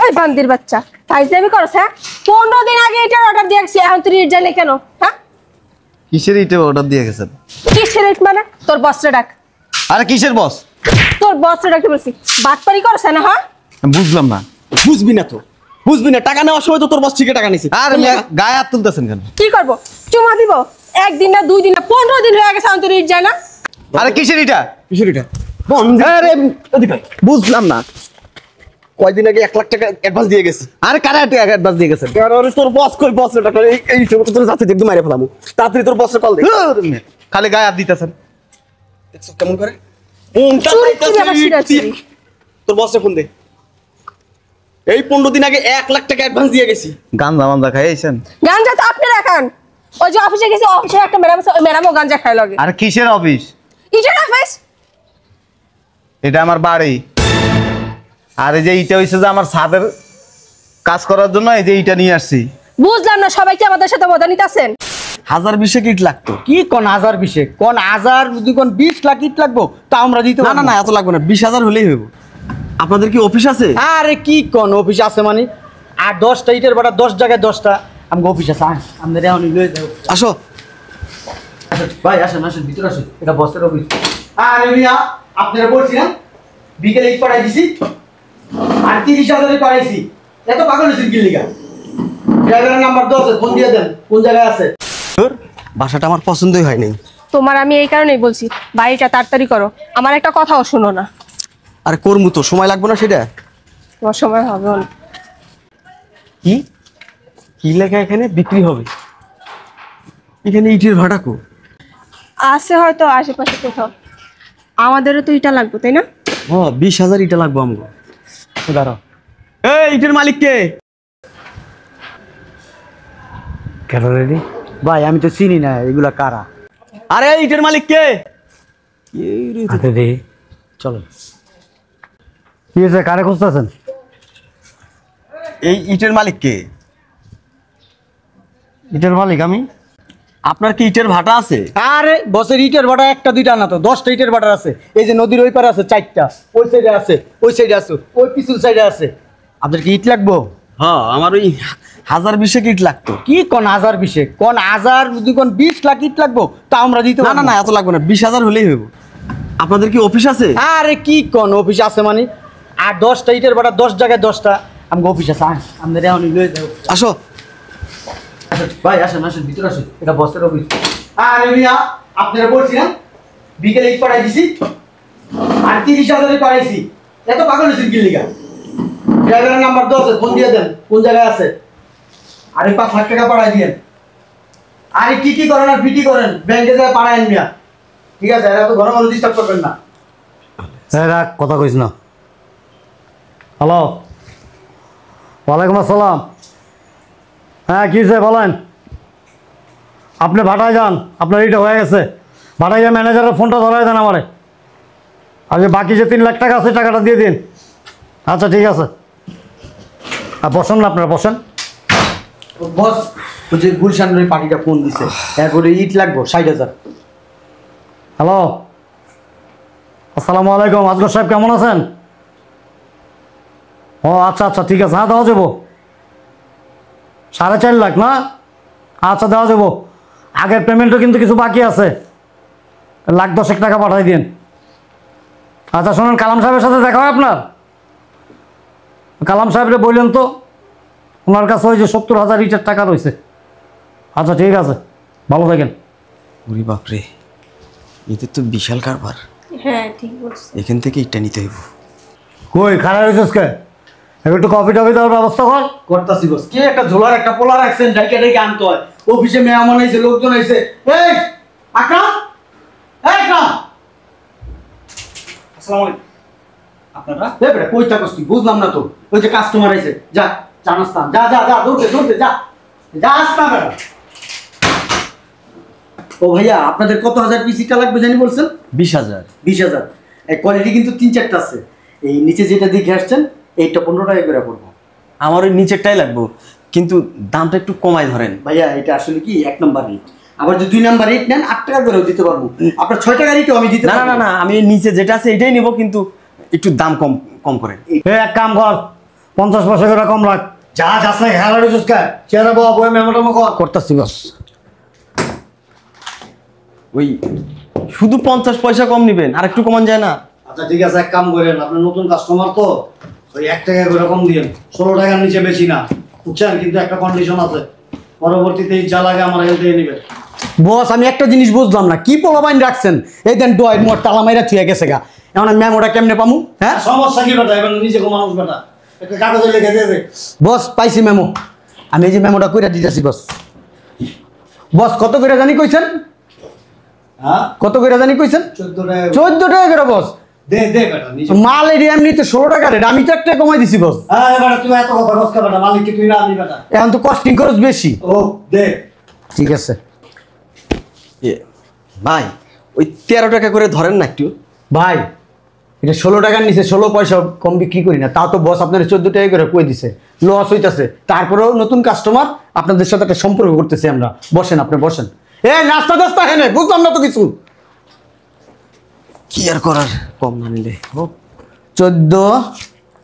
এই বান্দির বাচ্চা ফাইজলামি করছ হ্যাঁ? 15 দিন আগে এটার অর্ডার দিয়েছি, এখন তুই ইট জানি কেন? হ্যাঁ কিসের ইটে অর্ডার দিয়ে গেছেন? কিসের ইট মানে? তোর বসরে ডাক। আরে কিসের বস? তোর বসরে ডাকতে বলছি। বাটপারি করছ না? হ্যাঁ বুঝলাম না। বুঝবি না তো, বুঝবি না। টাকা নেওয়ার সময় তো তোর বস থেকে টাকা নিছে। আর গায়ে হাত তুলতেছেন কেন? কি করব? চুমা দিব? একদিন না দুই দিন না 15 দিন হয়ে গেছে, এখন তুই ইট যায় না? আরে কিসের ইটা? কিসের এটা? বন্ধ। আরে এদিকে বুঝলাম না। কয়দিন আগে 1 লাখ টাকা অ্যাডভান্স দিয়ে গেছে। আরে কারা টাকা অ্যাডভান্স দিয়ে গেছেন? আরে তোর বস কই? বসের টাকা এই সময় তোর যাচ্ছে একদম মাইরে ফেলামু। তাড়াতাড়ি তোর বসের কল দে। খালি গায়ে হাত দিতেছেন। দেখছ কেমন করে? তোর বসে ফোন দে। এই 15 দিন আগে 1 লাখ টাকা অ্যাডভান্স দিয়ে গেছি। গাঞ্জা মাঞ্জা খাইছেন? গাঞ্জা তো আপনি রাখান। ওই যে অফিসে গেছি, অফিসে একটা ম্যাডাম আছে, ওই ম্যাডামও গাঞ্জা খায় লাগে। আর কিসের অফিস? ইটের অফিস। এটা আমার বাড়ি। আর এই যে ইটা হইছে যে আমার ছাদের কাজ করার জন্য এই যে ইটা নিয়ে আসছি। বুঝলাম না, সবাই কি আমাদের সাথে মজা নিতেছেন? 1020 ইট লাগতো। কি কোন 1020? কোন 1000 যদি কোন 20 লাখ ইট লাগবো তা আমরা দিতে না পারবো না না, এত লাগবে না, 20,000 হলেই হইব। আপনাদের কি অফিস আছে? আরে কি কোন অফিস আছে মানে? আর 10টা ইটের বাটা 10 জায়গায় 10টা আমগো অফিস আছে। আমাদের এখন লয়ে যাও। আসো ভাই আসেন আসেন ভিতরে আসেন, এটা বসের অফিস। আরে মিয়া আপনারা বলছিলেন বিকেলে ইট পাঠাই দিছি আর 30,000 পাঠাইছি। এত পাগল হইছেন কি লিগা? ড্রাইভারের নাম্বার দাও, ফোন দিয়ে দেন কোন জায়গায় আছে। তোর বাসাটা আমার পছন্দই হয় নাই। তোমার আমি এই কারণেই বলছি বাড়িটা তাড়াতাড়ি করো, আমার একটা কথাও শোনো না। আরে করমু তো, সময় লাগবে না সেটা? তোমার সময় হবে না। কি কি লেখা এখানে? বিক্রি হবে? এখানে ইটের ভাড়া কো? আছে হয়তো আশেপাশে কোথাও। আমাদেরও তো এটা লাগবে তাই না? হ্যাঁ 20,000 ইটা লাগবে আমগো। দাঁড়াও। এই ইটের মালিক কে? কেন রেডি? ভাই আমি তো চিনি না এগুলা কারা। আরে ইটের মালিক কে? আতে দে চলো। কি হয়েছে, কারে খুঁজতেছেন? এই ইটের মালিক কে? ইটের মালিক আমি। আপনার কি ইটের ভাটা আছে? আরে বসের ইটের ভাটা একটা দুইটা না তো 10টা ইটের ভাটা আছে। এই যে নদীর ওই পারে আছে 4টা, ওই সাইডে আছে, ওই সাইডে আছে, ওই পিছন সাইডে আছে। আপনার কি ইট লাগবো? হ্যাঁ আমার ওই 1020 ইট লাগতো। কি কোন 1020? কোন 1000 যদি কোন 20 লাখ ইট লাগবো তা আমরা দিতে না পারবো না না, এত লাগবে না, 20,000 হলেই হইব। আপনাদের কি অফিস আছে? আরে কি কোন অফিস আছে মানে? আর 10টা ইটের ভাটা 10 জায়গায় 10টা আমগো অফিস আছে। আমাদের এখন লয়ে যাও। আসো ভাই আসেন আসেন ভিতরে আসেন, এটা বসের অফিস। আরে মিয়া আপনারা বলছিলেন বিকেলে ইট পাঠাই দিছি আর 30,000 পাঠাইছি। এত পাগল হইছেন কি লিগা? ড্রাইভারের নাম্বার দাও, ফোন দিয়ে দেন কোন জায়গায় আছে। আরে 5 লাখ টাকা পাঠাই দিয়েন। আরে কি কি করেন আর পিটি করেন, ব্যাংকে যায় পাঠায়েন মিয়া। ঠিক আছে, এরা তো ঘরে ঘরে ডিস্টার্ব করবেন না। রাখ, কথা কইস না। হ্যালো, ওয়ালাইকুম আসসালাম। হ্যাঁ কী হয়েছে বলেন। আপনি ভাটায় যান, আপনার এইটা হয়ে গেছে। ভাটায় গিয়ে ম্যানেজারের ফোনটা ধরাই দেন আমারে। আর যে বাকি যে 3 লাখ টাকা আছে টাকাটা দিয়ে দিন। আচ্ছা ঠিক আছে। আর বসেন না, আপনারা বসেন। বস ওই যে গুলশানের ওই পার্টিটা ফোন দিছে, এরপরে ইট লাগবো 60,000। হ্যালো, আসসালামু আলাইকুম। আজগর সাহেব কেমন আছেন? ও আচ্ছা আচ্ছা ঠিক আছে। হ্যাঁ দেওয়া যাবো। 4.5 লাখ না? আচ্ছা দেওয়া যাবো। আগের পেমেন্টও কিন্তু কিছু বাকি আছে, 1,10,000 টাকা পাঠাই দিন। আচ্ছা শোনেন, কালাম সাহেবের সাথে দেখা হয় আপনার? কালাম সাহেবরে বললেন তো, ওনার কাছে ওই যে 70,000 ইটের টাকা রয়েছে। আচ্ছা ঠিক আছে, ভালো থাকেন। ওরে বাপরে, এদের তো বিশাল কারবার। হ্যাঁ ঠিক বলছো। এখান থেকে ইটটা নিতে হইব। কই খারাপ হয়েছিস কে? একটু কফি টফি দেওয়ার ব্যবস্থা কর। করতাছি বস। কে একটা ঝোলার একটা পোলা রাখছেন, ডাইকে ডাইকে আনতে হয়। অফিসে মেহমান আইছে, লোকজন আইছে। এই আকরাম, এই আকরাম, আসসালামু আলাইকুম। আপনারা এ বেটা কই থাকস তুই? বুঝলাম না তো। ওই যে কাস্টমার আইছে, যা চা নাস্তা যা যা যা, দৌড়তে দৌড়তে যা যা, আসতা বেটা। ও ভাইয়া, আপনাদের কত হাজার পিস ইটা লাগবে জানি বলছেন? 20,000। 20,000। এই কোয়ালিটি কিন্তু 3-4টা আছে। এই নিচে যেটা দেখে আসছেন এইটা 15 টাকা করে পড়বো। আমার ওই নিচেরটাই লাগবো, কিন্তু দামটা একটু কমাই ধরেন। ভাইয়া এটা আসলে কি 1 নাম্বার রেট। আবার যদি 2 নাম্বার রেট নেন 8 টাকা করেও দিতে পারবো। আপনার 6 টাকা রেটও আমি দিতে না পারবো। না না, আমি নিচে যেটা আছে এটাই নিব, কিন্তু একটু দাম কম কম করেন। এক কাম কর, 50 পয়সা করে কম রাখ। যা যাস না খেলা রয়েছিস কে চেয়ারে বয়া বয়ে মেমোটা মো করতেছি বস। ওই শুধু 50 পয়সা কম নেবেন, আর একটু কমান যায় না? আচ্ছা ঠিক আছে, এক কাম করেন, আপনি নতুন কাস্টমার তো ওই 1 টাকা করে কম দিন, 16 টাকার নিচে বেশি না, বুঝছেন? কিন্তু একটা কন্ডিশন আছে, পরবর্তীতে যা লাগে আমার হেলথ থেকে নেবেন। বস আমি একটা জিনিস বুঝলাম না, কি পোলাবাইন রাখছেন? এই দেন ডয় মোট তালা মাইরা থুয়ে গেছে গা, এখন আমি মেমোটা কেমনে পামু? হ্যাঁ সমস্যা কি বেটা, এবার নিজে কো মানুষ বেটা, একটা কাগজে লিখে দিয়ে দে। বস পাইছি মেমো, আমি এই যে মেমোটা কইরা দিতেছি বস। বস কত করে জানি কইছেন? হ্যাঁ কত করে জানি কইছেন? 14 টাকা করে বস। দে দে বেটা নিজে মাল এরি এমনিতে 16 টাকা রেট, আমি তো একটা কমাই দিছি বস। আরে বেটা তুমি এত কথা বস কা বেটা, মালিক কি তুই না আমি বেটা, এখন তো কস্টিং খরচ বেশি। ও দে ঠিক আছে। ভাই ওই 13 টাকা করে ধরেন না একটু। ভাই এটা 16 টাকার নিচে 16 পয়সা কম বিক্রি করি না, তাও তো বস আপনার 14 টাকা করে কই দিছে, লস হইতাছে। তারপরেও নতুন কাস্টমার, আপনাদের সাথে একটা সম্পর্ক করতেছি আমরা। বসেন আপনি বসেন। এ নাস্তা দাস্তা হেনে বুঝলাম না তো কিছু। কি আর করার, কম না নিলে। 14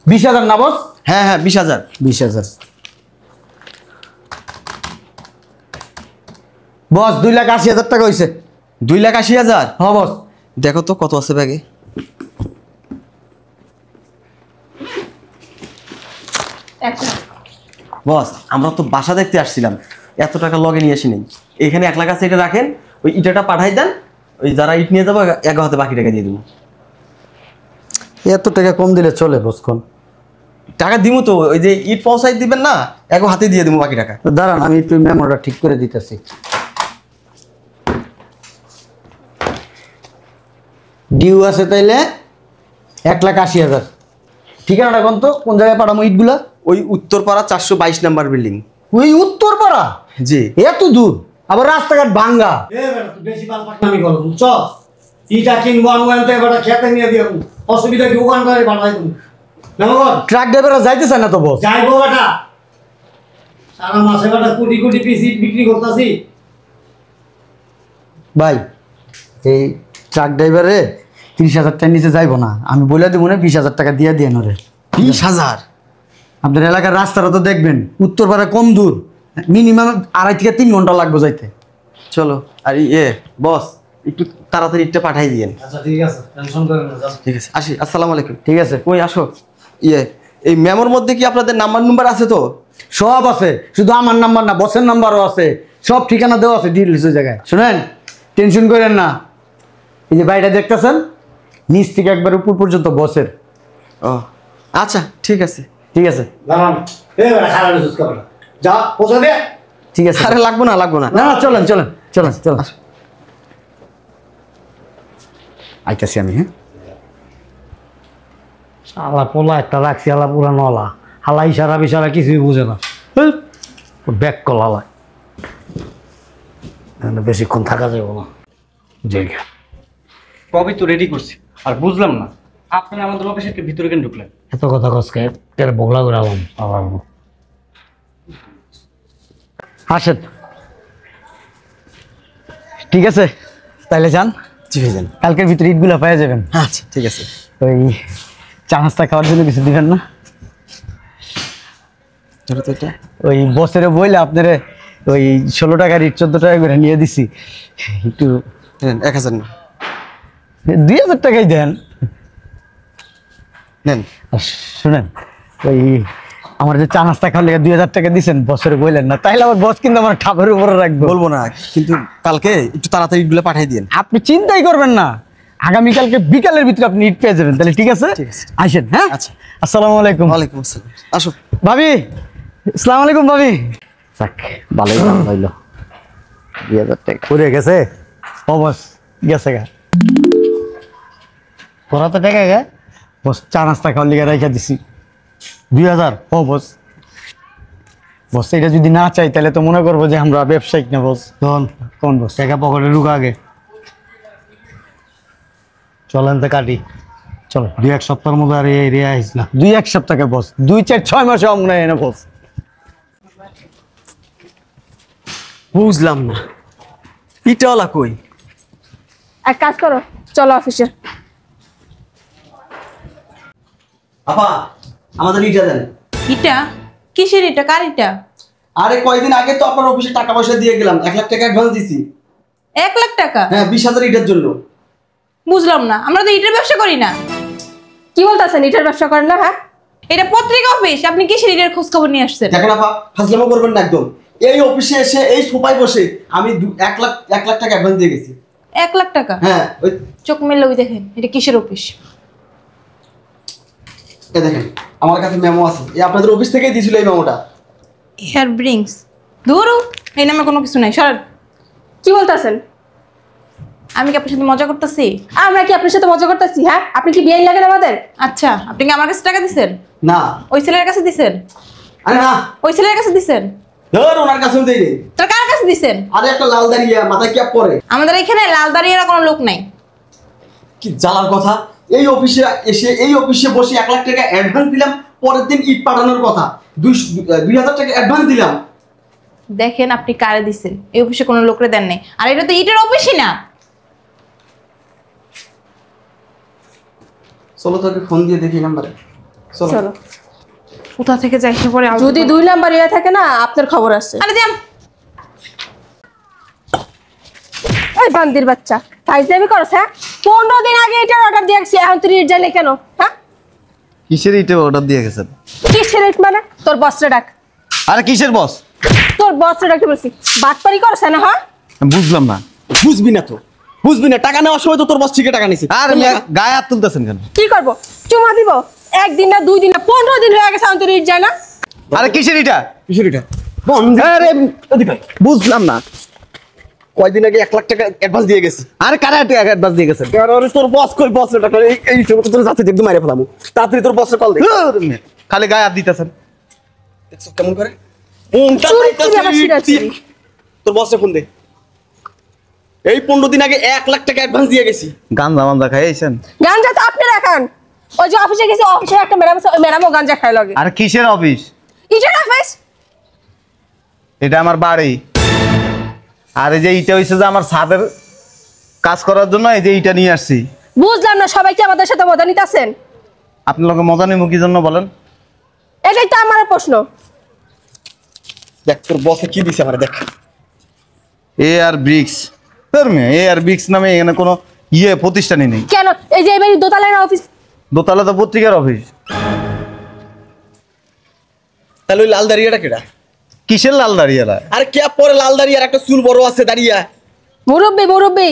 20,000 না বস? হ্যাঁ হ্যাঁ 20,000। 20,000 বস, 2,80,000 টাকা হয়েছে। 2,80,000? হ্যাঁ বস। দেখো তো কত আছে ব্যাগে। বস আমরা তো বাসা দেখতে আসছিলাম, এত টাকা লগে নিয়ে আসি নাই। এখানে 1 লাখ আছে, এটা রাখেন, ওই ইটাটা পাঠাই দেন, ওই যারা ইট নিয়ে যাবো এক হাতে বাকি টাকা দিয়ে দেবো। এত টাকা কম দিলে চলে বস? কোন টাকা দিব তো, ওই যে ইট পৌঁছাই দিবেন না, এক হাতে দিয়ে দেবো বাকি টাকা। দাঁড়ান আমি একটু মেমোটা ঠিক করে দিতেছি। ডিউ আছে তাইলে 1,80,000। ঠিকানাটা কোন তো, কোন জায়গায় পাঠামো ইটগুলা? ওই উত্তরপাড়া 422 নাম্বার বিল্ডিং। ওই উত্তরপাড়া? জি। এত দূর, আবার রাস্তাঘাট ভাঙ্গা। বেশি পাল্পাটনামি করো বুঝছ? ইটা কিনবো আমি এবার খেতে নিয়ে দিয়ে অসুবিধা কি ওখান করে পাঠাই তুমি। ট্রাক ড্রাইভাররা যাইতে চায় না তো বস। যাইবো বেটা, সারা মাসে বেটা কোটি কোটি পিস ইট বিক্রি করতেছি। ভাই এই ট্রাক ড্রাইভারে 30,000 টাকার নিচে যাইবো না, আমি বলে দেবো না 20,000 টাকা দিয়ে দিয়ে নরে। 20,000? আপনার এলাকার রাস্তাটা তো দেখবেন, উত্তরপাড়া কম দূর, মিনিমাম 2.5 থেকে 3 ঘন্টা লাগবে যাইতে। চলো। আর বস একটু তাড়াতাড়ি ইটটা পাঠাই দিয়েন। আচ্ছা ঠিক আছে, টেনশন করেন না। ঠিক আছে, আসি। আসসালামু আলাইকুম। ঠিক আছে ওই আসো। এই মেমোর মধ্যে কি আপনাদের নাম্বার আছে তো? সব আছে, শুধু আমার নাম্বার না, বসের নাম্বারও আছে, সব ঠিকানা দেওয়া আছে ডিটেলস জায়গায়। শুনেন, টেনশন করেন না। এই যে বাড়িটা দেখতেছেন, নিচ থেকে একবার উপর পর্যন্ত বসের। ও আচ্ছা ঠিক আছে। ঠিক আছে যা পৌঁছা দে। ঠিক আছে, আরে লাগবো না লাগবো না। না না চলেন চলেন চলেন চলেন, আইতাছি আমি। হ্যাঁ আলা পোলা একটা রাখছি, আলা পুরা নলা, হালা ইশারা বিশারা কিছুই বুঝে না, ব্যাক কল হালা, বেশিক্ষণ থাকা যাবে না। জায়গা কবে তো রেডি করছি, আর বুঝলাম না আপনারা আমাদের অফিসের ভিতরে কেন ঢুকলেন? এত কথা কসকে তেরে বগলা করে আলাম। আসেন। ঠিক আছে তাইলে যান। জি ভাইজান। কালকের ভিতরে ইটগুলা পেয়ে যাবেন। আচ্ছা ঠিক আছে। ওই চা নাস্তা খাওয়ার জন্য কিছু দিবেন না? ধরো তো এটা। ওই বছরে বইলে আপনারে ওই 16 টাকার ইট 14 টাকা করে নিয়ে দিছি, একটু 1,000 না 2,000 টাকাই দেন। নেন। আর শুনেন, ওই আমার যে চা নাস্তা খাওয়ার লেগে 2,000 টাকা দিচ্ছেন, বছরে বললেন না, তাইলে আমার বস কিন্তু আমার ঠাপের উপরে রাখবো। বলবো না, কিন্তু কালকে একটু তাড়াতাড়ি ইটগুলো পাঠিয়ে দিন। আপনি চিন্তাই করবেন না, আগামীকালকে বিকালের ভিতরে আপনি ইট পেয়ে যাবেন। তাহলে ঠিক আছে, আসেন। হ্যাঁ আচ্ছা। আসসালামু আলাইকুম। ওয়ালাইকুম আসসালাম। আসো ভাবি। আসসালামু আলাইকুম ভাবি। যাক ভালোই হইলো, 2,000 টাকা পড়ে গেছে। ও বস গেছে গা, তোরা তো টাকা গে বস চা নাস্তা খাওয়ার লিগে রেখে দিছি 2,000। ও বস, বস এটা যদি না চাই তাহলে তো মনে করবো যে আমরা ব্যবসায়িক না বস। তখন কোন বস? টাকা পকেটে ঢুকা আগে, চলেন তো কাটি। চলো 2-1 সপ্তাহের মধ্যে আর এই আইস না। 2-1 সপ্তাহে বস, 2-4-6 মাসে আমরা এনে বস। বুঝলাম না ইটাওয়ালা কই? এক কাজ করো, চলো অফিসে। আপা আমাদের ইটা দেন। ইটা কিসের এটা? কার ইটা? আরে কয়দিন আগে তো আপনার অফিসে টাকা পয়সা দিয়ে গেলাম, 1 লাখ টাকা অ্যাডভান্স দিছি। 1 লাখ টাকা? হ্যাঁ, 20,000 ইটের জন্য। বুঝলাম না, আমরা তো ইটের ব্যবসা করি না। কি বলতেছেন ইটার ব্যবসা করেন না? হ্যাঁ, এটা পত্রিকা অফিস, আপনি কিসের ইটের খোঁজ খবর নিয়ে আসছেন? দেখেন আপা, ফাজলামো করবেন না একদম। এই অফিসে এসে এই সোফায় বসে আমি 1 লাখ টাকা অ্যাডভান্স দিয়ে গেছি। 1 লাখ টাকা? হ্যাঁ, ওই চোখ মেলে ওই দেখেন, এটা কিসের অফিস? এই দেখেন আমার কাছে মেমো আছে, এই আপনাদের অফিস থেকেই দিয়েছিল এই মেমোটা। এয়ার ব্রিংস ধরো, এই নামে কোনো কিছু নাই, সর। কি বলতেছেন? আমি কি আপনার সাথে মজা করতেছি? আমরা কি আপনার সাথে মজা করতেছি? হ্যাঁ, আপনি কি বিয়ে লাগেন আমাদের? আচ্ছা, আপনি কি আমার কাছে টাকা দিছেন? না। ওই ছেলের কাছে দিছেন? আরে না, ওই ছেলের কাছে দিছেন? ধর ওনার কাছেও দেই নি। তোর কার কাছে দিছেন? আরে একটা লাল দাঁড়িয়ে মাথায় ক্যাপ পরে। আমাদের এখানে লাল দাঁড়িয়ে কোনো লোক নাই। কি জ্বালার কথা, এই অফিসে এসে এই অফিসে বসে 1 লাখ টাকা অ্যাডভান্স দিলাম, পরের দিন ইট পাঠানোর কথা 2,000 টাকা অ্যাডভান্স দিলাম। দেখেন আপনি কারে দিছেন, এই অফিসে কোনো লোকরে দেন নাই। আর এটা তো ইটের অফিসই না। চলো তোকে ফোন দিয়ে দেখি নাম্বারে। চলো। চলো। কোথা থেকে যাইতে পরে যদি 2 নাম্বার ইয়ে থাকে না, আপনার খবর আছে। আরে যাম। ওই বান্দির বাচ্চা, ফাইজলামি করছ? হ্যাঁ, 15 দিন আগে এটার অর্ডার দিয়েছি, এখন তুই ইট জানে কেন? হ্যাঁ, কিসের ইটে অর্ডার দিয়ে গেছেন? কিসের ইট মানে? তোর বসরে ডাক। আরে কিসের বস? তোর বসরে ডাকতে বলছি। বাটপারি করছ না? হ্যাঁ, বুঝলাম না। বুঝবি না তো, বুঝবি না। টাকা নেওয়ার সময় তো তোর বস থেকে টাকা নিছে। আর গায়ে হাত তুলতেছেন কেন? কি করব? চুমা দিব? 1 দিন না 2 দিন না 15 দিন হয়ে গেছে, এখন তুই ইট যায় না? আরে কিসের ইটা? কিসের এটা? আরে বুঝলাম না। কয়দিন আগে 1 লাখ টাকা অ্যাডভান্স দিয়ে গেছি। আরে কারা অ্যাডভান্স দিয়ে গেছেন? আরে তোর বস কই? বস টাকা এই সময় তোর যাচ্ছে একদম মাইরে ফেলামু। তাড়াতাড়ি তোর বসের কল দে। খালি গায়ে হাত দিতেছেন। দেখছো কেমন করে? ফোনটা চুরি চুরি আবার পাইতাছি। শিরাচ্ছি। তোর বসে ফোন দে। এই 15 দিন আগে 1 লাখ টাকা অ্যাডভান্স দিয়ে গেছি। গাঞ্জা মাঞ্জা খাইছেন? গাঞ্জা তো আপনি রাখান। ওই যে অফিসে গেছে, অফিসে একটা ম্যাডাম আছে, ওই ম্যাডামও গাঞ্জা খায় লাগে। আরে কিসের অফিস? ইটের অফিস? এটা আমার বাড়ি। আর এই যে ইটা হইছে যে আমার ছাদের কাজ করার জন্য এই যে ইটা নিয়ে আসছি। বুঝলাম না, সবাইকে আমাদের সাথে মজা নিতেছেন? আপনি লোকে মজা নিমু কি জন্য বলেন? এটাই তো আমার প্রশ্ন। দেখ তোর বসে কি দিছে আমারে দেখ। আর ব্রিক্স। আর ব্রিক্স নামে এখানে কোনো প্রতিষ্ঠানই নেই। কেন? এই যে এবারে দোতলার অফিস। দোতলা তো পত্রিকার অফিস। তাহলে ওই লাল দাঁড়িয়েটা কেডা? কিসের লাল দাঁড়িয়েলা? আরে ক্যাপ পরে লাল দাঁড়িয়ে আর একটা চুল বড় আছে দাঁড়িয়ে। মুরব্বি মুরব্বি।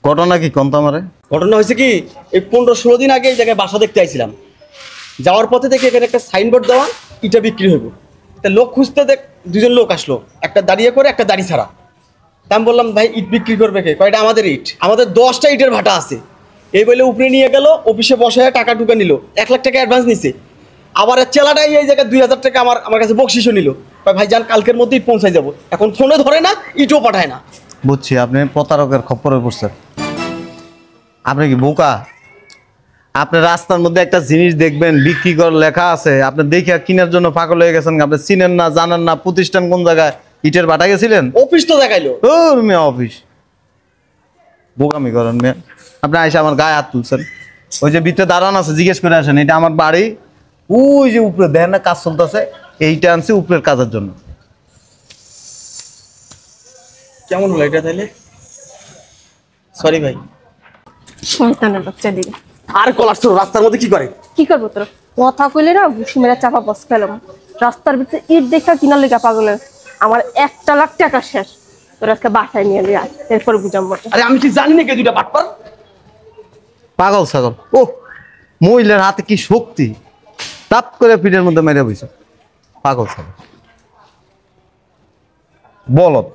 ঘটনা কি কোন তো আমারে? ঘটনা হয়েছে কি, এই 15-16 দিন আগে এই জায়গায় বাসা দেখতে আইছিলাম। যাওয়ার পথে দেখি এখানে একটা সাইনবোর্ড দেওয়া, ইটা বিক্রি হইব। তা লোক খুঁজতে দেখ 2জন লোক আসলো, একটা দাঁড়িয়ে করে একটা দাড়ি ছাড়া। তা আমি বললাম ভাই ইট বিক্রি করবে কে? কয়টা আমাদের ইট, আমাদের 10টা ইটের ভাটা আছে। এই বলে উপরে নিয়ে গেল, অফিসে বসে টাকা টুকা নিল, 1 লাখ টাকা অ্যাডভান্স নিছে। আবার চেলাটাই এই জায়গায় 2,000 টাকা আমার কাছে বকশিসও নিল। ভাই যান কালকের মধ্যে ইট পৌঁছাই যাবো। এখন ফোনে ধরে না, ইটও পাঠায় না। বুঝছি আপনি প্রতারকের খপ্পরে পড়ছেন। আপনি কি বোকা? আপনি রাস্তার মধ্যে একটা জিনিস দেখবেন বিক্রি কর লেখা আছে, আপনি দেখে কেনার জন্য পাগল হয়ে গেছেন। আপনি চিনেন না, জানেন না প্রতিষ্ঠান কোন জায়গায়। ইটের ভাটা গেছিলেন? অফিস তো দেখাইলো। ও মেয়ে অফিস বোকামি করেন মেয়ে। আপনি আইসা আমার গায়ে হাত তুলছেন। ওই যে ভিতরে দাঁড়ান আছে, জিজ্ঞেস করে আসেন এটা আমার বাড়ি। ওই যে উপরে দেন না কাজ চলতেছে, এইটা আনছি উপরের কাজের জন্য। কেমন হলো এটা তাহলে? সরি ভাই। শয়তানের বাচ্চা দিকে। আর কলার তো রাস্তার মধ্যে কি করে? কি করবো তোর? কথা কইলে না ঘুষি মেরা চাপা বস খেলাম। রাস্তার ভিতরে ইট দেখা কিনার লেগা পাগলের। আমার 1 লাখ টাকা শেষ। তোর আজকে বাসায় নিয়ে এলি, আয় এরপর বুঝাম। আরে আমি কি জানি না কে দুইটা বাটপার? পাগল ছাগল। ও মহিলার হাতে কি শক্তি, তাপ করে পিঠের মধ্যে মেরে বইছে। পাগল ছাগল বলত।